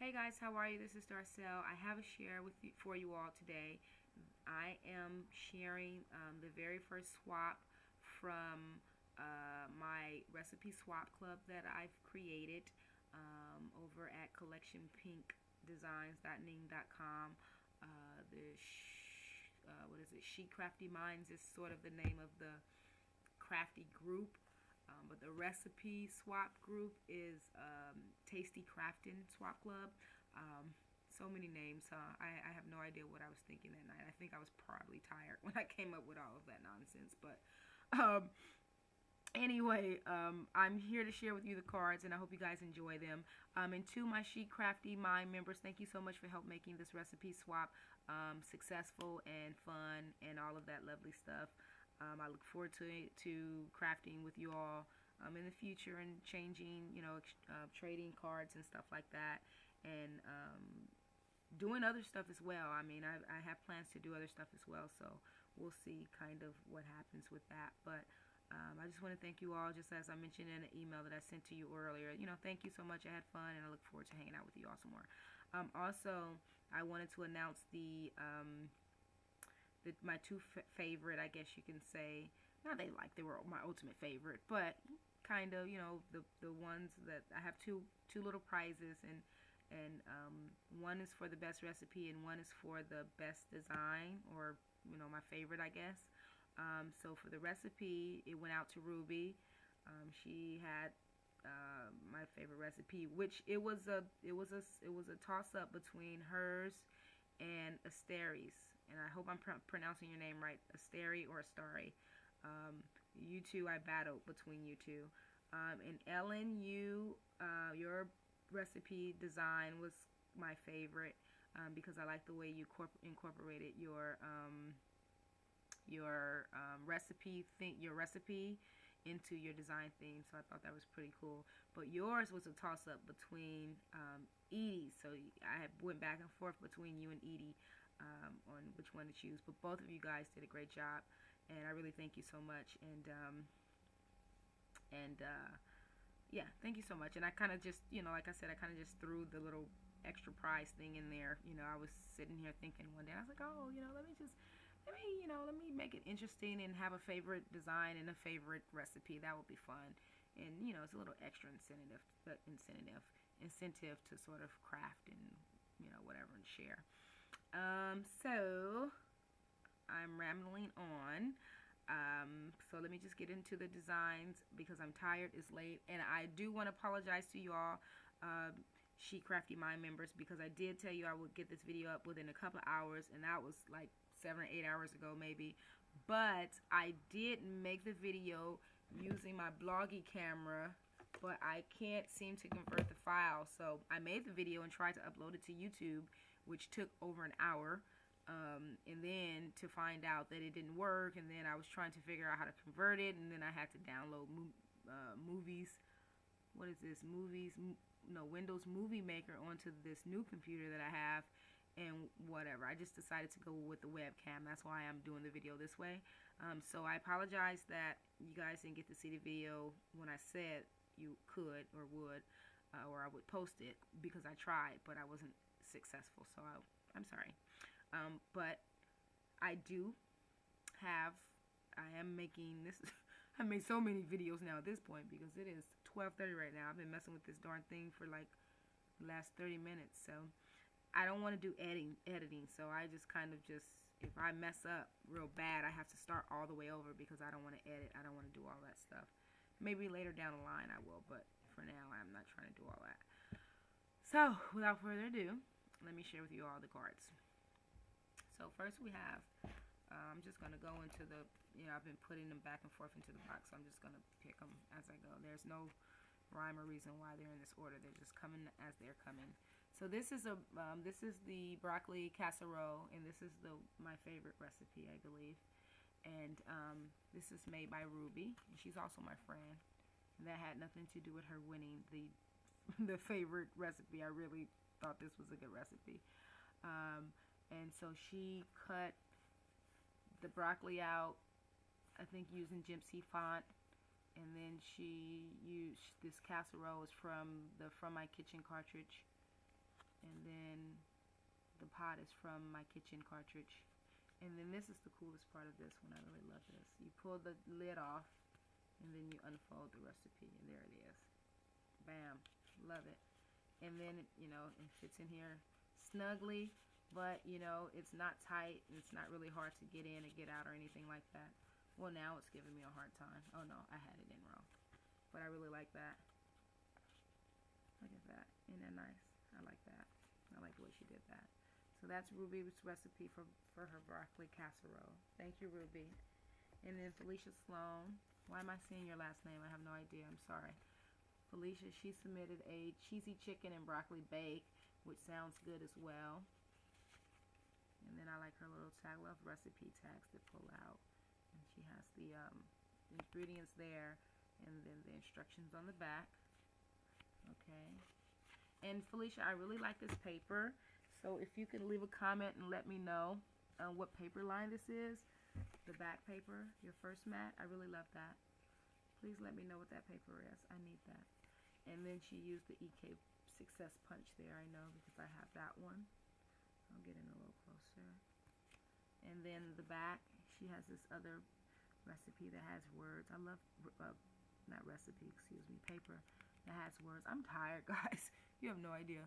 Hey guys, how are you? This is Darcel. I have a share for you all today. I am sharing the very first swap from my recipe swap club that I've created over at collectionpinkdesigns.ning.com. What is it? Chic Crafty Minds is sort of the name of the crafty group. But the recipe swap group is Tasty Crafting Swap Club. So many names, huh? I have no idea what I was thinking that night. I think I was probably tired when I came up with all of that nonsense. But anyway, I'm here to share with you the cards, and I hope you guys enjoy them. And to my Chic Crafty Mind members, thank you so much for help making this recipe swap successful and fun and all of that lovely stuff. I look forward to crafting with you all in the future and changing, trading cards and stuff like that, and doing other stuff as well. I mean, I have plans to do other stuff as well, so we'll see kind of what happens with that. But I just want to thank you all, just as I mentioned in an email that I sent to you earlier. Thank you so much. I had fun, and I look forward to hanging out with you all some more. Also, I wanted to announce my two favorite, I guess you can say, not they were my ultimate favorite, but kind of, the ones that I have two little prizes, and one is for the best recipe and one is for the best design, or my favorite, I guess. So for the recipe, it went out to Ruby. She had my favorite recipe, which it was a toss up between hers and Asteri's, and I hope I'm pronouncing your name right, Asteri or Astari. You two, I battled between you two. And Ellen, your recipe design was my favorite because I like the way you incorporated your recipe into your design theme, so I thought that was pretty cool. But yours was a toss-up between Edie, so I went back and forth between you and Edie on which one to choose, but both of you guys did a great job, and I really thank you so much. Yeah, thank you so much. And I kind of just, like I said, I kind of just threw the little extra prize thing in there. I was sitting here thinking one day, I was like, oh, let me make it interesting and have a favorite design and a favorite recipe. That would be fun. And it's a little extra incentive to sort of craft and whatever and share. So I'm rambling on. So let me just get into the designs because I'm tired, it's late, and I do want to apologize to you all, Chic Crafty Mind members, because I did tell you I would get this video up within a couple of hours, and that was like 7 or 8 hours ago maybe. But I did make the video using my bloggy camera, but I can't seem to convert the file. So I made the video and tried to upload it to YouTube, which took over an hour. And then to find out that it didn't work, and then I was trying to figure out how to convert it, and then I had to download movies. What is this? Windows Movie Maker onto this new computer that I have, and whatever. I just decided to go with the webcam. That's why I'm doing the video this way. So I apologize that you guys didn't get to see the video when I said you could or would, or I would post it, because I tried, but I wasn't successful. So I'm sorry. But I am making this. I made so many videos now at this point because it is 12:30 right now. I've been messing with this darn thing for like the last 30 minutes. So I don't want to do editing. So I just kind of if I mess up real bad, I have to start all the way over because I don't want to edit. I don't want to do all that stuff. Maybe later down the line I will, but for now I'm not trying to do all that. So without further ado, let me share with you all the cards. So first we have, I'm just going to go into the, I've been putting them back and forth into the box, so I'm just going to pick them as I go. There's no rhyme or reason why they're in this order. They're just coming as they're coming. So this is the broccoli casserole, and this is my favorite recipe, I believe. And this is made by Ruby, and she's also my friend. And that had nothing to do with her winning the favorite recipe. I really thought this was a good recipe. And so she cut the broccoli out, I think using Gypsy font, and then she used this casserole is from my kitchen cartridge, And then the pot is from my kitchen cartridge. And then this is the coolest part of this one. I really love this. You pull the lid off, and then you unfold the recipe, and there it is. Bam. Love it. And then, you know, it fits in here snugly, but, you know, it's not tight, and it's not really hard to get in or get out or anything like that. Well, now it's giving me a hard time. Oh, no, I had it in wrong. But I really like that. Look at that. Isn't that nice? I like that. I like the way she did that. So that's Ruby's recipe for her broccoli casserole. Thank you, Ruby. And then Felicia Sloan. Why am I saying your last name? I have no idea. I'm sorry. Felicia, she submitted a cheesy chicken and broccoli bake, which sounds good as well. And then I like her little tag. Love recipe tags that pull out. And she has the ingredients there, and then the instructions on the back. Okay. And Felicia, I really like this paper. So if you can leave a comment and let me know what paper line this is, the back paper, your first mat, I really love that. Please let me know what that paper is. I need that. And then she used the EK Success Punch there, I know, because I have that one. I'll get in a little closer. And then the back, she has this other recipe that has words. I love, not recipe, excuse me, paper that has words. I'm tired, guys. You have no idea.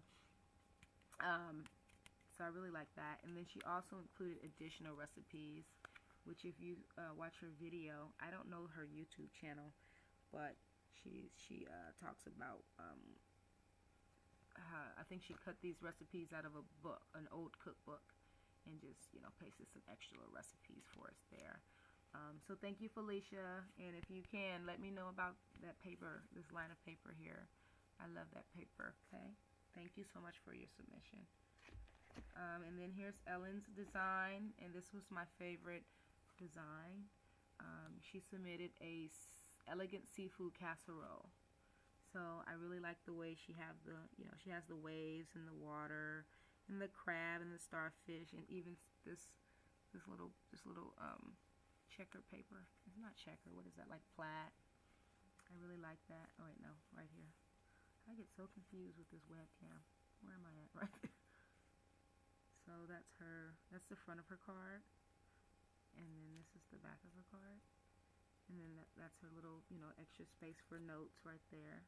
So I really like that. And then she also included additional recipes, which if you watch her video, I don't know her YouTube channel, but she talks about, I think she cut these recipes out of a book, an old cookbook, and just, you know, pasted some extra recipes for us there. So thank you, Felicia, and if you can, let me know about that paper, this line of paper here. I love that paper, okay? Thank you so much for your submission. And then here's Ellen's design, and this was my favorite design. She submitted a elegant seafood casserole. So I really like the way she have the, you know, she has the waves and the water and the crab and the starfish, and even this little checker paper. It's not checker. What is that? Like plaid. I really like that. Oh wait, no, right here. I get so confused with this webcam. Where am I at? Right there. So that's her. That's the front of her card, and then this is the back of her card, and then that's her little, you know, extra space for notes right there.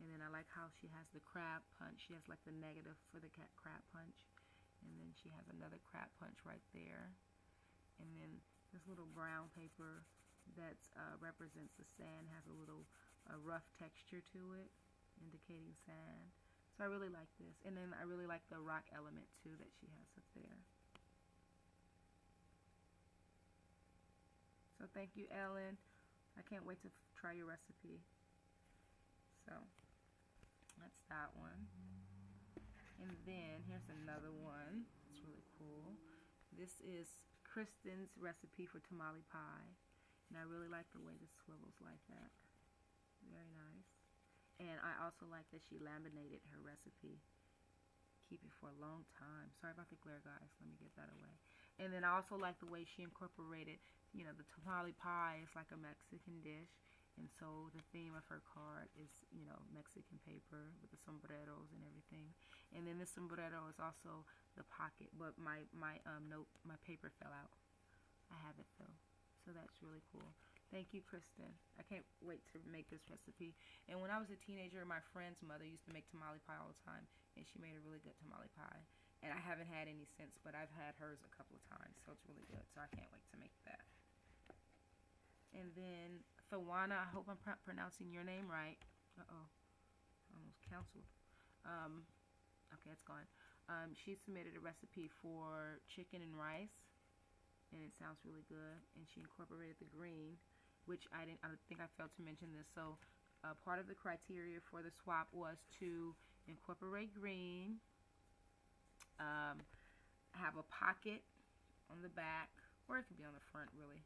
And then I like how she has the crab punch. She has like the negative for the crab punch, and then she has another crab punch right there, and then this little brown paper that represents the sand has a little rough texture to it, indicating sand. So I really like this. And then I really like the rock element too that she has up there. So thank you, Ellen. I can't wait to try your recipe. So that's that one. And then here's another one. It's really cool. This is Kristen's recipe for tamale pie. And I really like the way this swivels like that. Very nice. And I also like that she laminated her recipe. Keep it for a long time. Sorry about the glare, guys. Let me get that away. And then I also like the way she incorporated, you know, the tamale pie is like a Mexican dish. And so the theme of her card is, you know, Mexican paper with the sombreros and everything. And then the sombrero is also the pocket. But my paper fell out. I have it though. So that's really cool. Thank you, Kristen. I can't wait to make this recipe. And when I was a teenager, my friend's mother used to make tamale pie all the time, and she made a really good tamale pie. And I haven't had any since, but I've had hers a couple of times, so it's really good. So I can't wait to make that. And then Thawana, I hope I'm pronouncing your name right. Uh-oh. Almost canceled. Okay, it's gone. She submitted a recipe for chicken and rice, and it sounds really good. And she incorporated the green, which I think I failed to mention this. So part of the criteria for the swap was to incorporate green, have a pocket on the back, or it could be on the front really,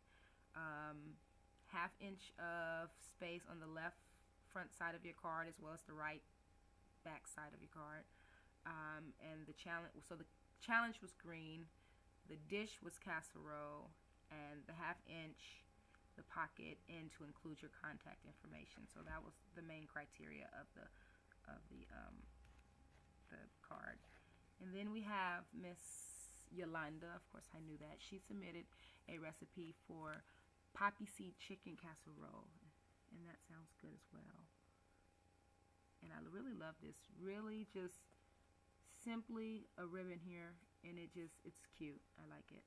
1/2 inch of space on the left front side of your card as well as the right back side of your card. And the challenge was green, the dish was casserole, and the 1/2 inch the pocket in to include your contact information. So that was the main criteria of the card. And then we have Miss Yolanda. Of course, I knew that. She submitted a recipe for poppy seed chicken casserole, and that sounds good as well. And I really love this. Really just simply a ribbon here, and it's cute. I like it.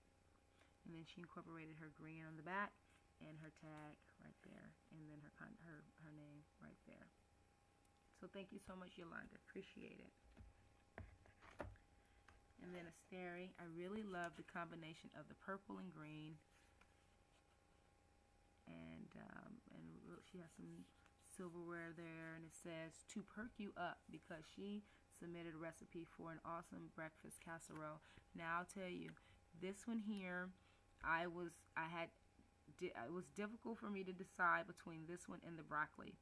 And then she incorporated her green on the back and her tag right there, and then her name right there. So thank you so much, Yolanda. Appreciate it. And then Asteri, I really love the combination of the purple and green. And she has some silverware there, and it says to perk you up, because she submitted a recipe for an awesome breakfast casserole. Now I'll tell you, this one here, it was difficult for me to decide between this one and the broccoli.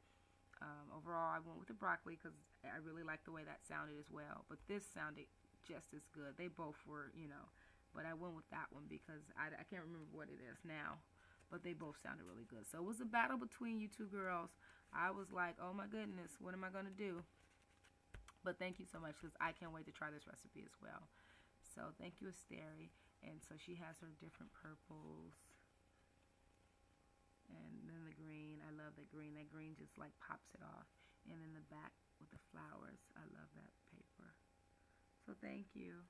Overall, I went with the broccoli because I really liked the way that sounded as well. But this sounded just as good. They both were, but I went with that one because I can't remember what it is now. But they both sounded really good. So it was a battle between you two girls. I was like, oh my goodness, what am I going to do? But thank you so much, because I can't wait to try this recipe as well. So thank you, Asteri. And so she has her different purples. And then the green, I love that green. That green just like pops it off. And then the back with the flowers, I love that paper. So thank you.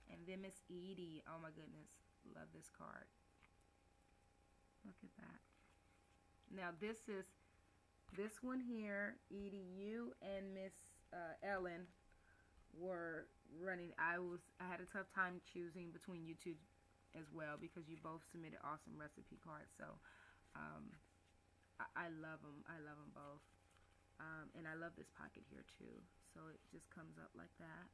And then Miss Edie, oh my goodness, love this card. Look at that. Now this one here, Edie, you and Miss Ellen were running. I had a tough time choosing between you two as well, because you both submitted awesome recipe cards. So I love them. I love them both. And I love this pocket here too. So it just comes up like that.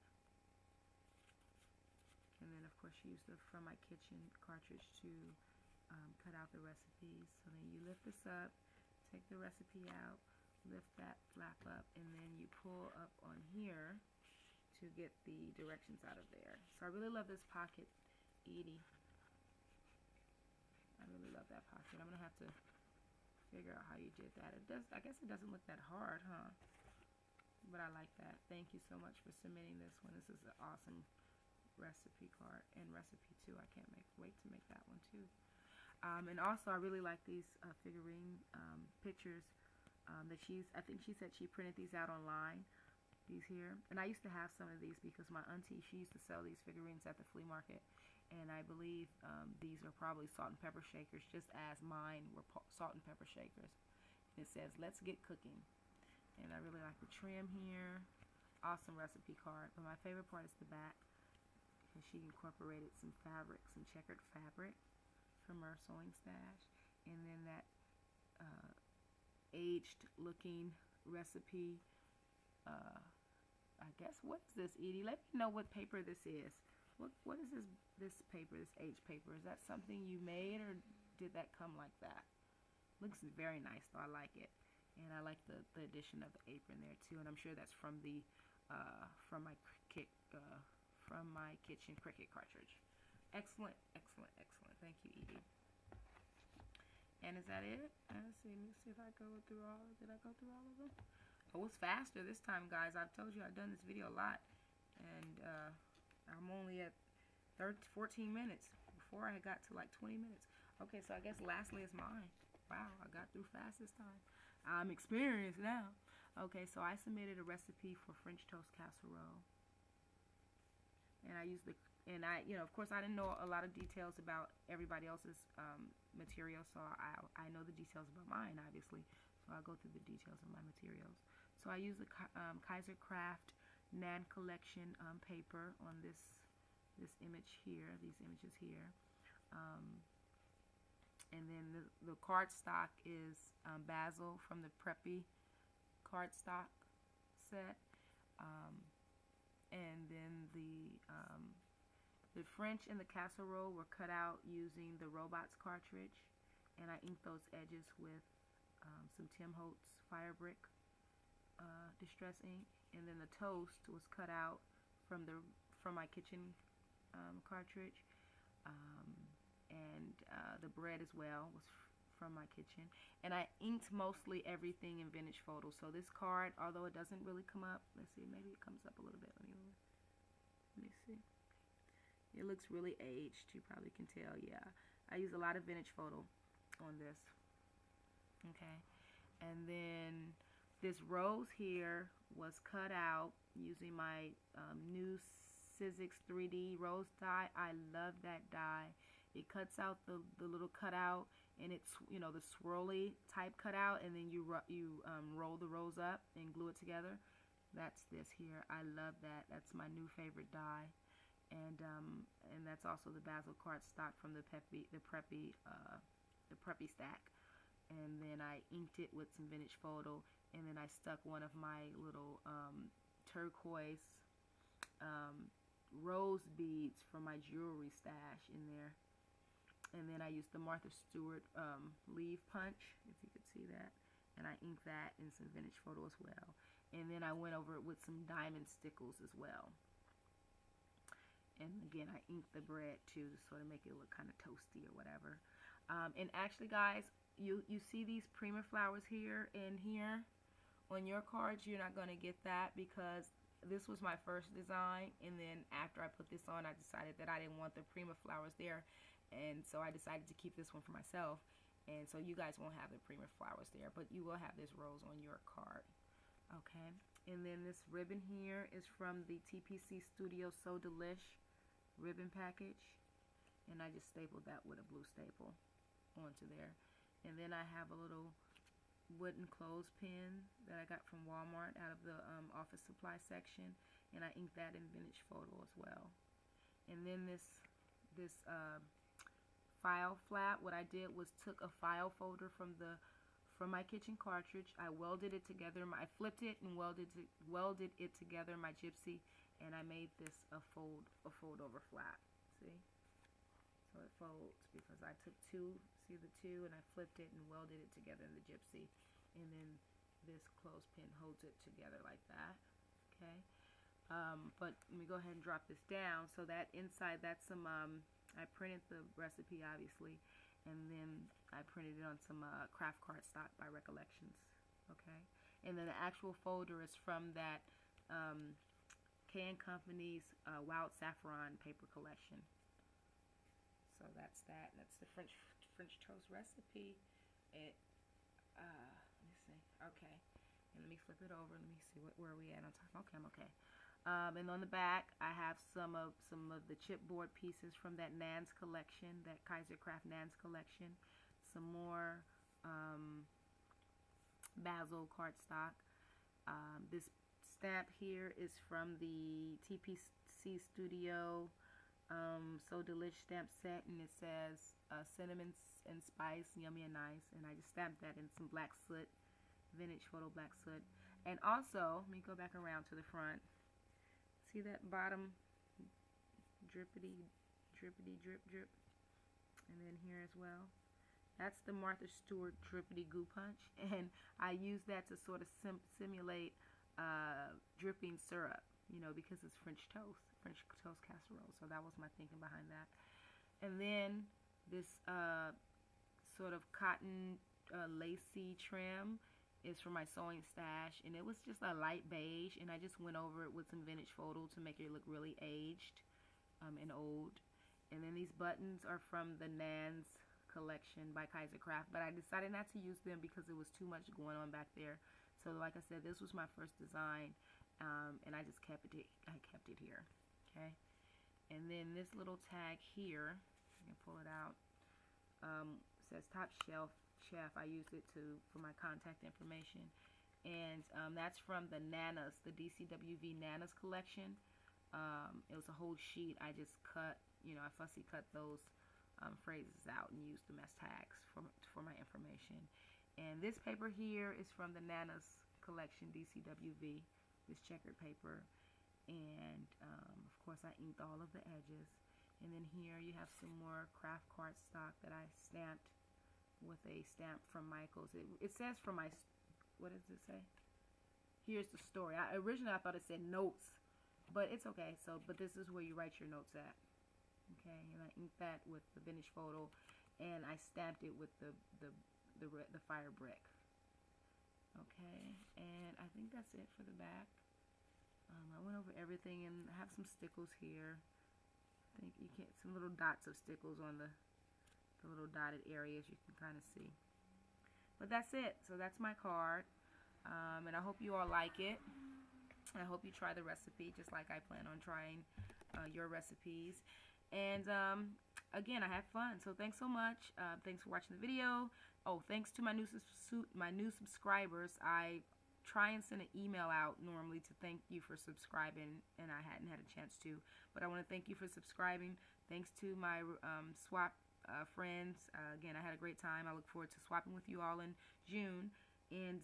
And then of course you use the From My Kitchen cartridge to cut out the recipes. So then you lift this up, take the recipe out, lift that flap up, and then you pull up on here to get the directions out of there. So I really love this pocket, Edie. I really love that pocket. I'm gonna have to figure out how you did that. I guess it doesn't look that hard, huh? But I like that. Thank you so much for submitting this one. This is an awesome recipe card and recipe too. I can't wait to make that one too. And also I really like these figurine pictures that I think she said she printed these out online, these here. And I used to have some of these because my auntie, she used to sell these figurines at the flea market. And I believe these are probably salt and pepper shakers, just as mine were salt and pepper shakers. And it says, let's get cooking. And I really like the trim here. Awesome recipe card. But my favorite part is the back. And she incorporated some fabric, some checkered fabric from her sewing stash. And then that aged looking recipe. I guess, what is this, Edie? Let me know what paper this is. What is this paper, this aged paper? Is that something you made, or did that come like that? Looks very nice though. I like it. And I like the addition of the apron there too. And I'm sure that's from the From My Kitchen Cricut cartridge. Excellent, excellent, excellent. Thank you, Edie. And is that it? Let's see if I go through all. Did I go through all of them? Oh, it was faster this time, guys. I've told you I've done this video a lot, and I'm only at 14 minutes. Before I got to like 20 minutes. Okay, so I guess lastly is mine. Wow, I got through fast this time. I'm experienced now. Okay, so I submitted a recipe for French toast casserole. And I used of course I didn't know a lot of details about everybody else's material, so I know the details about mine, obviously. So I'll go through the details of my materials. So I used the Kaiser Craft Nan Collection paper on this image here, these images here. And then the cardstock is Basil from the Preppy cardstock set. And then the French and the casserole were cut out using the Robots cartridge. And I inked those edges with some Tim Holtz Fire Brick Distress ink. And then the toast was cut out from My Kitchen cartridge. And the bread as well was from my kitchen. And I inked mostly everything in vintage photo. So this card, although it doesn't really come up, let's see, maybe it comes up a little bit. Let me see. It looks really aged. You probably can tell. Yeah, I use a lot of vintage photo on this. Okay, and then this rose here was cut out using my new Sizzix 3D rose die. I love that die. It cuts out the little cutout, and it's, you know, the swirly type cutout, and then you roll the rose up and glue it together. That's this here. I love that. That's my new favorite die. And that's also the basil cardstock from the preppy stack. And then I inked it with some vintage photo, and then I stuck one of my little turquoise rose beads from my jewelry stash in there. And then I used the Martha Stewart leaf punch, if you could see that, and I inked that in some vintage photo as well. And then I went over it with some diamond stickles as well. And again, I inked the bread too to sort of make it look kind of toasty or whatever. And actually, guys, you see these Prima flowers here and here on your cards. You're not going to get that because this was my first design. And then after I put this on, I decided that I didn't want the Prima flowers there. And so I decided to keep this one for myself. And so you guys won't have the Prima flowers there, but you will have this rose on your card. Okay. And then this ribbon here is from the TPC Studio So Delish ribbon package, and I just stapled that with a blue staple onto there. And then I have a little wooden clothespin that I got from Walmart out of the office supply section, and I inked that in vintage photo as well. And then this file flap, what I did was took a file folder from my kitchen cartridge. I welded it together. I flipped it and welded it together in my gypsy, and I made this a fold over flap. See? So it folds because I took two, see the two, and I flipped it and welded it together in the gypsy. And then this clothespin holds it together like that. Okay? But let me go ahead and drop this down. So that inside, that's some, I printed the recipe obviously, and then I printed it on some craft cardstock by Recollections. Okay? And then the actual folder is from that Company's Wild Saffron paper collection. So that's that. That's the French toast recipe. Let me see. Okay, and let me flip it over. Let me see where are we at on top. Okay, I'm okay. And on the back, I have some of the chipboard pieces from that Nans collection, that Kaiser Craft Nans collection. Some more basil cardstock. This stamp here is from the TPC Studio So Delish stamp set, and it says cinnamon and spice, yummy and nice. And I just stamped that in some black soot, vintage photo black soot. And also, let me go back around to the front. See that bottom drippity drip, and then here as well. That's the Martha Stewart drippity goo punch, and I use that to sort of simulate dripping syrup, you know, because it's French toast casserole. So that was my thinking behind that. And then this sort of cotton lacy trim is from my sewing stash, and it was just a light beige, and I just went over it with some vintage photo to make it look really aged and old. And then these buttons are from the Nans collection by Kaiser Craft, but I decided not to use them because it was too much going on back there. So like I said, this was my first design, and I just kept it here. Okay. And then this little tag here, you can pull it out, says Top Shelf Chef. I used it for my contact information, and that's from the Nanas, the DCWV Nanas collection. It was a whole sheet. I just cut, you know, I fussy cut those phrases out and used them as tags for my information. And this paper here is from the Nanas collection, DCWV, this checkered paper. And of course I inked all of the edges. And then here you have some more craft cardstock that I stamped with a stamp from Michael's. It says from my, what does it say? Here's the story. Originally I thought it said notes, but it's okay. So, but this is where you write your notes at. Okay, and I inked that with the vintage photo, and I stamped it with the the fire brick. Okay, and I think that's it for the back. I went over everything, and I have some stickles here. I think you can some little dots of stickles on the little dotted areas you can kind of see. But that's it. So that's my card, and I hope you all like it. I hope you try the recipe just like I plan on trying your recipes. And again, I had fun. So thanks so much. Thanks for watching the video. Oh, thanks to my new subscribers. I try and send an email out normally to thank you for subscribing, and I hadn't had a chance to. But I want to thank you for subscribing. Thanks to my swap friends. Again, I had a great time. I look forward to swapping with you all in June. And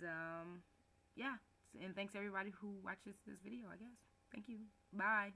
yeah, and thanks everybody who watches this video, I guess. Thank you. Bye.